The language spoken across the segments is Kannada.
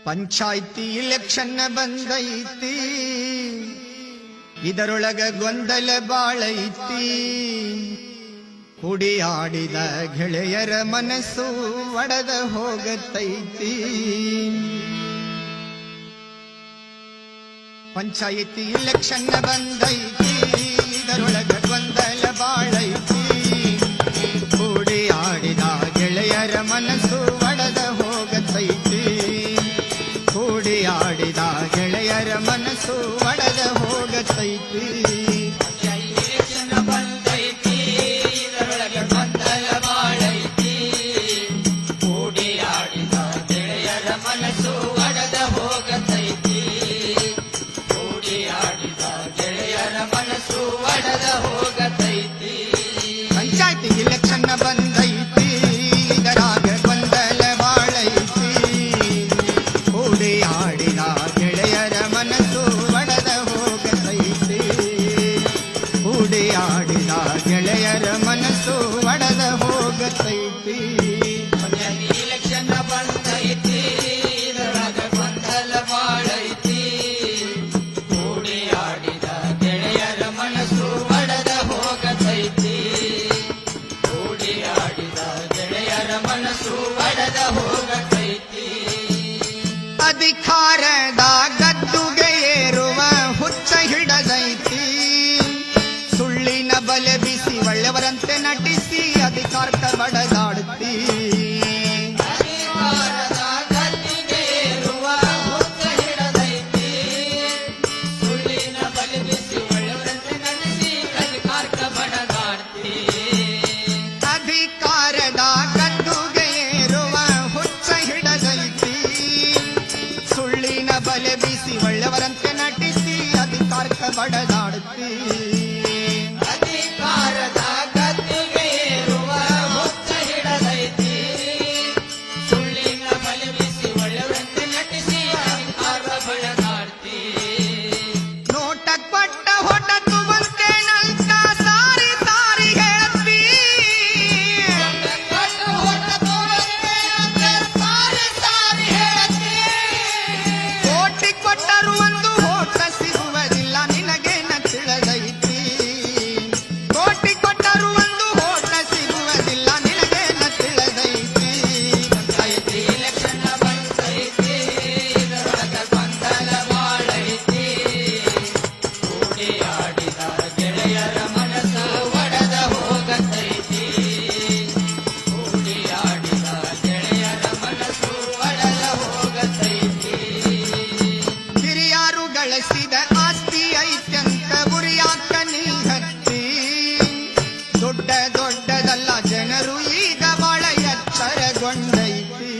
ಪಂಚಾಯ್ತಿ ಇಲೆಕ್ಷನ್ ಬಂದೈತಿ, ಇದರೊಳಗ ಗೊಂದಲ ಬಾಳೈತಿ. ಕುಡಿಯಾಡಿದ ಗೆಳೆಯರ ಮನಸ್ಸು ಒಡೆದ ಹೋಗತೈತಿ. ಪಂಚಾಯಿತಿ ಇಲೆಕ್ಷನ್ ಬಂದೈತಿ, ಇದರೊಳಗ ಗೊಂದಲ ಬಾಳೈತಿ. ಕುಡಿಯಾಡಿದ ಗೆಳೆಯರ ಮನಸ್ಸು ಒಡೆದ ಹೋಗತೈತಿ. ಕುಡಿಯಾಡಿದ ಗೆಳೆಯರ ಮನಸ್ಸು ಒಡೆದ ಹೋಗತೈತಿ. ಪಂಚಾಯ್ತಿ ಇಲೆಕ್ಷನ್ ಬಂದೈತಿ, ಇದರಾಗ ಗೊಂದಲ ಬಾಳೈತಿ. ಕೂಡಿಯಾಡಿದ ಗೆಳೆಯರ ಮನಸ್ಸು ಒಡೆದ ಹೋಗತೈತಿ. ಕೂಡಿಯಾಡಿದ ಗೆಳೆಯರ ಮನಸ್ಸು ಒಡೆದ ಹೋಗತೈತಿ. ಇಲೆಕ್ಷನ್ ಬಂದೈತಿ, ಇದರಾಗ ಗೊಂದಲ ಬಾಳೈತಿ. ಕೂಡಿಯಾಡಿದ ಗೆಳೆಯರ ಮನಸ್ಸು ಒಡೆದ ಹೋಗತೈತಿ. ಅಧಿಕಾರದ ಗದ್ದುಗೆ ಏರುವ ಹುಚ್ಚ ಹಿಡದೈತಿ. ಸುಳ್ಳಿನ ಬಲೆ ಬಿಸಿ ಒಳ್ಳೆಯವರಂತೆ ನಟಿಸಿ ಅಧಿಕಾರಕ್ಕೆ ಬಡದಾಡುತ್ತಿ. ಬಲೆ ಬೀಸಿ ಒಳ್ಳೆಯವರಂತೆ ನಟಿಸಿ ಅಧಿಕಾರಕ್ಕೆ ಬಡದಾಡುತ್ತಿ. ಅಧಿಕಾರದ ಗದ್ದುಗೆ ಏರುವ ಹುಚ್ಚ ಹಿಡದೈತಿ. ಸುಳ್ಳಿನ ಬಲೆ ಬೀಸಿ ಒಳ್ಳೆಯವರಂತೆ ನಟಿಸಿ ಅಧಿಕಾರ ಬಡದಾಡ್ತಿ. ನೋಟ ಕೊಟ್ಟ ಹೊಟ್ಟತು ಬಂತೇನಂತ ಸಾರಿ ಸಾರಿ ಹೇಳ್ತಿ. ಕೊಟ್ಟರು ಒಂದು ಹೋಟ ಸಿಗುವುದಿಲ್ಲ ನಿನಗೇನ ತಿಳಿದೈತಿ. ಕೋಟಿ ಕೊಟ್ಟರು ಒಂದು ಹೋಟ ಸಿಗುವುದಿಲ್ಲ ನಿನಗೇನ ತಿಳಿದೈತಿ. ಪಂಚಾಯಿತಿ ಇಲೆಕ್ಷನ್ ಬಂದೈತಿ, ಇದರೊಳಗ ಗೊಂದಲ ಬಾಳೈತಿ. ಕೂಡಿಯಾಡಿದ ಗೆಳೆಯರ ಮನಸ್ಸು ಒಡೆದ ಹೋಗತೈತಿ. ಕೂಡಿಯಾಡಿದ ಗೆಳೆಯರ ಮನಸ್ಸು ಒಡೆದ ಹೋಗತೈತಿ. ಹಿರಿಯರು ಗಳಿಸಿದ ಆಸ್ತಿ ಐತ್ಯಂತ ಗುರಿಯಾಕ ನೀ ಹತ್ತಿ. ದೊಡ್ಡ ದೊಡ್ಡದಲ್ಲ ಜನರು ಈಗ ಬಾಳ ಎಚ್ಚರಗೊಂಡೈತಿ.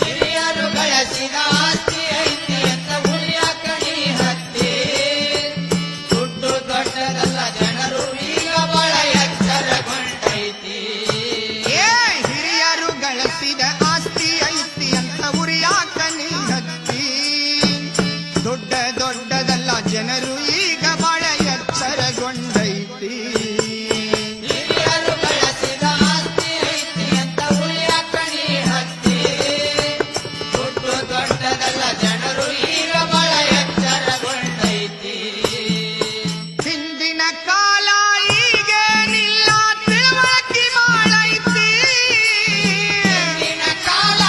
ಹಿರಿಯರು ಗಳಿಸಿದ ಆಸ್ತಿ ಐತಿ ಅಂತ ಗುರಿಯಾಕ ನೀ ಹತ್ತಿ. ದುಡ್ಡು ದೊಡ್ಡದಲ್ಲ ಜನರು ಈಗ ಬಾಳ ಎಚ್ಚರಗೊಂಡೈತಿ. ಹಿರಿಯರು ಗಳಿಸಿದ ಆಸ್ತಿ ಐತಿ ಅಂತ ಗುರಿಯಾಕ ನೀ ಹತ್ತಿ. ದೊಡ್ಡ ದೊಡ್ಡದಲ್ಲ ಜನರು ಈಗ ಬಾಳ ಎಚ್ಚರಗೊಂಡೈತಿ. ಹಿರಿಯರು ಗಳಿಸಿದ ಆಸ್ತಿ ಐತಿ ಅಂತ ಉಳಿಯಾಕ ನೀ ಹತ್ತಿ. ದುಡ್ಡು ದೊಡ್ಡದಲ್ಲ ಜನರು ಈಗ ಬಾಳ ಎಚ್ಚರಗೊಂಡೈತಿ. ಹಿಂದಿನ ಕಾಲ ಈಗೇನಿಲ್ಲ ತಿಳುವಳಿಕೆ ಬಾಳೈತಿ. ಹಿಂದಿನ ಕಾಲ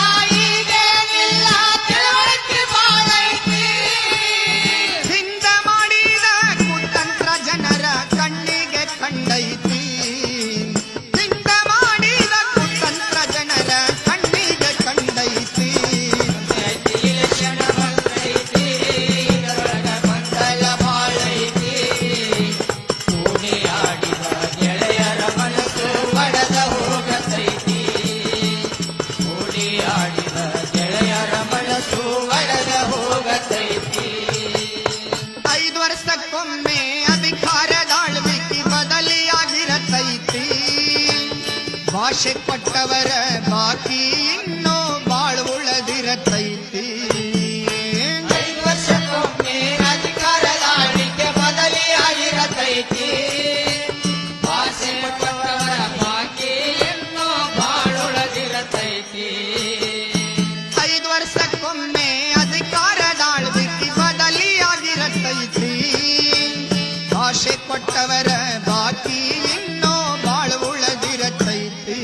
ಈಗೇನಿಲ್ಲ ತಿಳುವಳಿಕೆ ಬಾಳೈತಿ. ಹಿಂದ ಮಾಡಿದ ಕುತಂತ್ರ ಜನರ ಕಣ್ಣಿಗೆ ಕಂಡೈತಿ. ಹಿಂದ ಮಾಡಿದ ಕುತಂತ್ರ ಜನರ ಕಣ್ಣಿಗೆ ಕಂಡೈತಿ. ಪಂಚಾಯ್ತಿ ಇಲೆಕ್ಷನ್ ಬಂದೈತಿ, ಇದರೊಳಗ ಗೊಂದಲ ಬಾಳೈತಿ. ಕೂಡಿಯಾಡಿದ ಗೆಳೆಯರ ಮನಸ್ಸು ಒಡೆದ ಹೋಗತೈತಿ. ಕೂಡಿಯಾಡಿದ ಗೆಳೆಯರ ಮನಸ್ಸು ಒಡೆದ ಹೋಗತೈತಿ. 5 ವರ್ಷಕ್ಕೊಮ್ಮೆ ಅಧಿಕಾರದಾಳ್ವಿಕೆ ಬದಲಿಯಾಗಿರತೈತಿ. ಭಾಷೆ ಕೊಟ್ಟವರ ಬಾಕಿ ಇನ್ನೂ ಬಾಳ್ ಉಳದಿರತೈತಿ. 5 ವರ್ಷಕ್ಕೊಮ್ಮೆ ಅಧಿಕಾರದ ಆಳ್ವಿಕೆ ಬದಲಿಯಾಗಿರತೈತಿ. ಭಾಷೆ ಕೊಟ್ಟವರ ಬಾಕಿ ಇನ್ನೂ ಬಾಳುಳದಿರತೈತಿ. 5 ವರ್ಷ ವರ್ಷಕ್ಕೊಮ್ಮೆ ಅಧಿಕಾರದಾಳ್ವಿಕೆ ಬದಲಿಯಾಗಿರತೈತಿ. ಭಾಷೆ ಕೊಟ್ಟವರ ಬಾಕಿ ಇನ್ನೋ ಬಾಳು ಉಳದಿರತೈತಿ.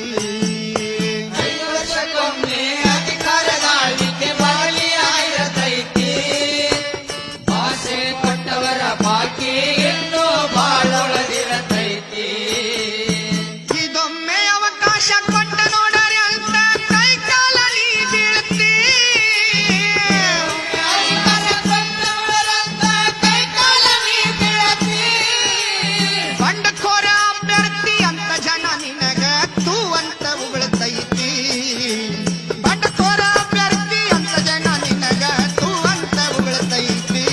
5 ವರ್ಷಕ್ಕೊಮ್ಮೆ ಅಧಿಕಾರದ ಆಳ್ವಿಕೆ ಬದಲಿಯಾಗಿರತೈತಿ. ಭಾಷೆ ಕೊಟ್ಟವರ ಬಾಕಿ ಇನ್ನೂ ಬಾಳೊಳದಿರತೈತಿ. ಇದೊಮ್ಮೆ ಅವಕಾಶ ಕೊಟ್ಟ ನೋಡರಿ ಅಂತ ಕೈ ಕಾಲ ನೀ ಬೀಳ್ತಿ. ಅಧಿಕಾರ ಕೊಟ್ಟವರಂತ ಕೈಕಾಲ ನೀ ಬೀಳತಿ. ಬಂಡಖೋರ ಅಭ್ಯರ್ಥಿ ಅಂತ ಜನ ನಿನಗ ತೂ ಅಂತ ಉಗುಳ್ತೈತಿ. ಬಂಡಖೋರ ಅಭ್ಯರ್ಥಿ ಅಂತ ಜನ ನಿನಗ ತೂ ಅಂತ ಉಗುಳ್ತೈತಿ.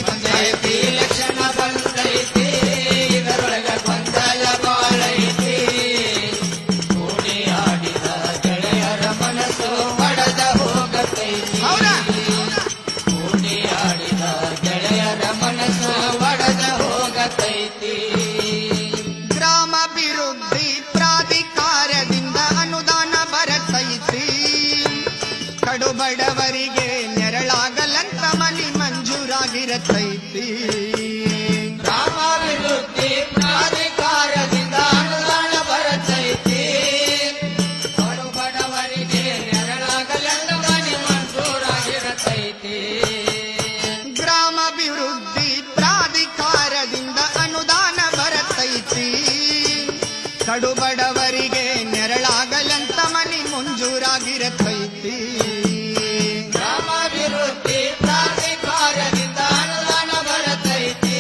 ಪಂಚಾಯತಿ ಎಲೆಕ್ಷನ್ ಬಂದೈತಿ. ಇದರೊಳಗ ಗೊಂದಲ ಬಾಳೈತಿ. ಕೂಡಿ ಆಡಿದ ಗೆಳೆಯರ ಮನಸ್ಸು ಒಡೆದ ಹೋಗತೈತಿ. ಹೌದಾ? ಕೂಡಿ ಆಡಿದ ಗೆಳೆಯರ ಮನಸ್ಸು ಒಡೆದ ಹೋಗತೈತಿ. ಗ್ರಾಮಾಭಿವೃದ್ಧಿ ಪ್ರಾಧಿಕಾರದಿಂದ ಅನುದಾನ ಬರತೈತಿ. ಕಡು ಬಡವರಿಗೆ ನೆರಳಾಗಲಂತ ಮನಿ ಮಂಜೂರಾಗಿರತೈತಿ. ಗ್ರಾಮಾಭಿವೃದ್ಧಿ ಪ್ರಾಧಿಕಾರದಿಂದ ಅನುದಾನ ಬರತೈತಿ. ಬಡು ಬಡವರಿಗೆ ನೆರಳಾಗಲೆಂದು ಮನೆ ಮಂಜೂರಾಗಿರತೈತಿ. ಗ್ರಾಮಾಭಿವೃದ್ಧಿ ಪ್ರಾಧಿಕಾರದಿಂದ ಅನುದಾನ ಬರತೈತಿ. ಕಡು ಬಡವರಿಗೆ ನೆರಳಾಗಲಂತ ಮನಿ ಮಂಜೂರಾಗಿರತೈತಿ. ಗ್ರಾಮಾಭಿವೃದ್ಧಿ ಪ್ರಾಧಿಕಾರದಿಂದ ಅನುದಾನ ಬರತೈತಿ.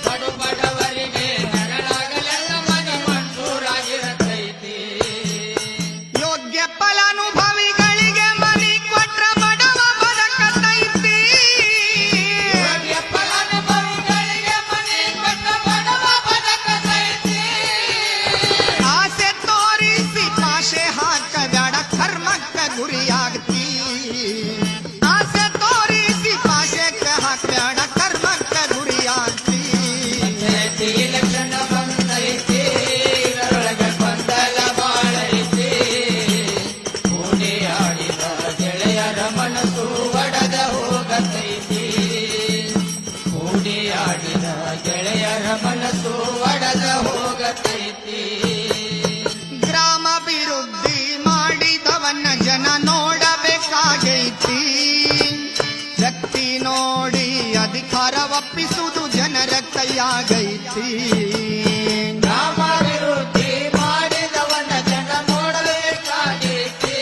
ಬಡು ಬಡವರಿಗೆ ನೆರಳಾಗಲೆಂದು ಮನೆ ಮಂಜೂರಾಗಿರತೈತಿ. ಯೋಗ್ಯ ಫಲಾನುಭವಿಗಳಿಗೆ ಮನಿ ಕೊಟ್ರ ಬಡವ ಬದುಕತೈತಿ. ಯೋಗ್ಯ ಫಲಾನುಭವಿಗಳಿಗೆ ಮನೆ ಕೊಟ್ಟ ಬಡವ ಬದುಕತೈತಿ. ಆಸೆ ತೋರಿಸಿ ಪಾಶೆ ಹಾಕಬೇಡ ಕರ್ಮಕ್ಕ ಗುರಿಯಾಗ್ತಿ. ಆಸೆ ತೋರಿಸಿ ಪಾಶೆಕ್ಕ ಹಾಕಬೇಡ ಕರ್ಮಕ್ಕ ಗುರಿಯಾಗ್ತಿ. ಪಂಚಾಯತಿ ಎಲೆಕ್ಷನ್ ಬಂದೈತಿ. ಇದರೊಳಗ ಗೊಂದಲ ಬಾಳೈತಿ. ಕೂಡಿ ಆಡಿದ ಗೆಳೆಯರ ಮನಸ್ಸು ಒಡೆದ ಹೋಗತೈತಿ. ಕೂಡಿ ಆಡಿದ ಗೆಳೆಯರ ಮನಸ್ಸು ಒಡೆದ ಹೋಗತೈತಿ. ಗ್ರಾಮಾಭಿವೃದ್ಧಿ ಮಾಡಿದವನ್ನ ಜನ ನೋಡಬೇಕಾಗೈತಿ. ವ್ಯಕ್ತಿ ನೋಡಿ ಅಧಿಕಾರ ಒಪ್ಪಿಸುವುದು ಜನರ ಕೈಯಾಗೈತಿ. ಗ್ರಾಮಾಭಿವೃದ್ಧಿ ಮಾಡಿದವನ ಜನ ನೋಡಬೇಕಾಗೈತಿ.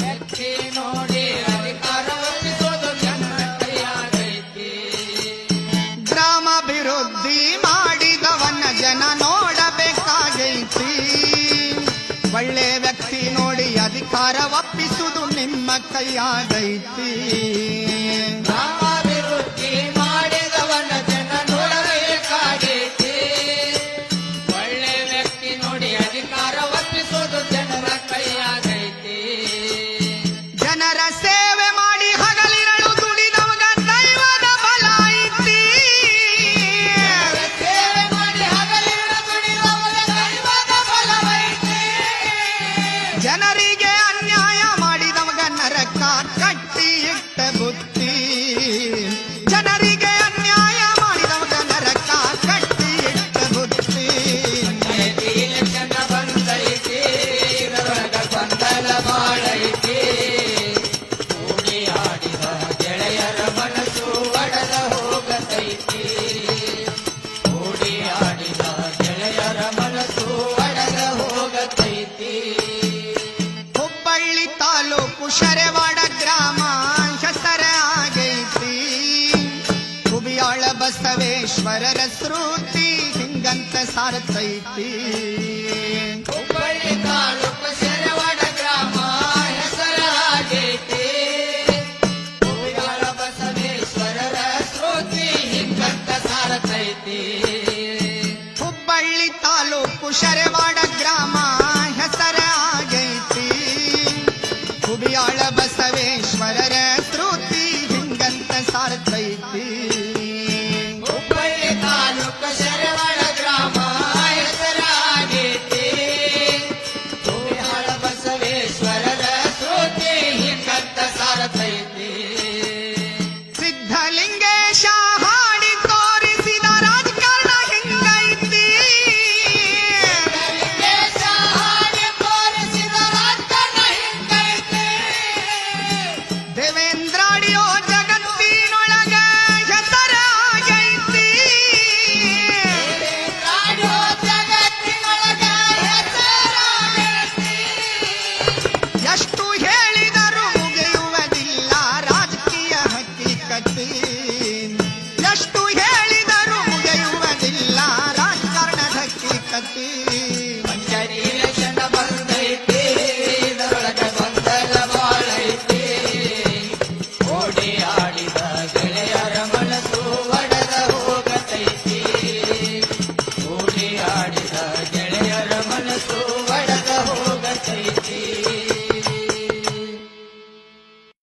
ವ್ಯಕ್ತಿ ನೋಡಿ ಅಧಿಕಾರ ಒಪ್ಪಿಸೋದು ಜನರ ಕೈಯಾಗೈತಿ. ಗ್ರಾಮಾಭಿವೃದ್ಧಿ ಮಾಡಿದವನ್ನ ಜನ ನೋಡಬೇಕಾಗೈತಿ. ಒಳ್ಳೆ ವ್ಯಕ್ತಿ ನೋಡಿ ಅಧಿಕಾರ ಒಪ್ಪಿಸುವುದು ನಿಮ್ಮ ಕೈಯಾಗೈತಿ. ಗ್ರಾಮಾಭಿವೃದ್ಧಿ ಮಾಡಿದವನ ಜನ ನೋಡಬೇಕಾಗೈತಿ. ಒಳ್ಳೆ ವ್ಯಕ್ತಿ ನೋಡಿ ಅಧಿಕಾರ ಒಪ್ಪಿಸೋದು ಜನರ ಕೈಯಾಗೈತಿ. ಜನರ ಸೇವೆ ಮಾಡಿ ಹಗಲಿರಳು ದುಡಿದವಗ ದೈವದ ಬಲ ಐತಿ. ಸೇವೆ ಮಾಡಿ ಹಗಲಿರುಳು ದುಡಿದವನ ದೈವದ ಬಲವೈತಿ. ಜನರಿಗೆ ಅನ್ಯಾಯ ಮಾಡಿದವಗ ನರಕ ಕಟ್ಟಿ ಇಟ್ಟ ಬುತ್ತಿ. ಜನರಿಗೆ ಅನ್ಯಾಯ ಮಾಡಿದವಗ ನರಕ ಕಟ್ಟಿ ಇಟ್ಟ ಬುತ್ತಿ. ಪಂಚಾಯತಿ ಎಲೆಕ್ಷನ್ ಬಂದೈತಿ. ಇದರೊಳಗ ಗೊಂದಲ ಬಾಳೈತಿ. ಕೂಡಿ ಆಡಿದ ಗೆಳೆಯರ ಮನಸ್ಸು ಒಡೆದ ಹೋಗತೈತಿ. ಕೂಡಿ ಆಡಿದ ಗೆಳೆಯರ ಮನಸ್ಸು ಒಡೆದ ಹೋಗತೈತಿ. ಹುಬ್ಬಳ್ಳಿ ತಾಲೂಕು ಶರೆವಾಡ ಗ್ರಾಮ ಹೆಸರ ಆಗೈತಿ. ಹುಬಿಯಾಳ ಬಸವೇಶ್ವರರ ಶ್ರುತಿ ಹಿಂಗಂತ ಸಾರತೈತಿ. ಹುಬ್ಬಳ್ಳಿ ತಾಲೂಕು ಶೆರವಾಡ ಗ್ರಾಮ ಹೆಸರಾಗೈತಿ. ಹುಬಿಯಾಳ ಬಸವೇಶ್ವರರ ಶ್ರುತಿ ಹಿಂಗಂತ ಸಾರತೈತಿ. ಹುಬ್ಬಳ್ಳಿ ತಾಲೂಕು ಶರೆವಾಡ ಗ್ರಾಮ ಹೆಸರ ಆಗೈತಿ. ಹುಬಿಯಾಳ ಬಸವೇಶ್ವರರ ಶ್ರುತಿ ಹಿಂಗಂತ ಸಾರತೈತಿ. ಹುಬ್ಬಳ್ಳಿ ತಾಲೂಕು ಶೆರವಾಡ ಗ್ರಾಮ ಹೆಸರಾಗೈತಿ. ಹುಬಿಯಾಳ ಬಸವೇಶ್ವರರ ಶ್ರುತಿ ಹಿಂಗಂತ ದೇವೇಂದ್ರ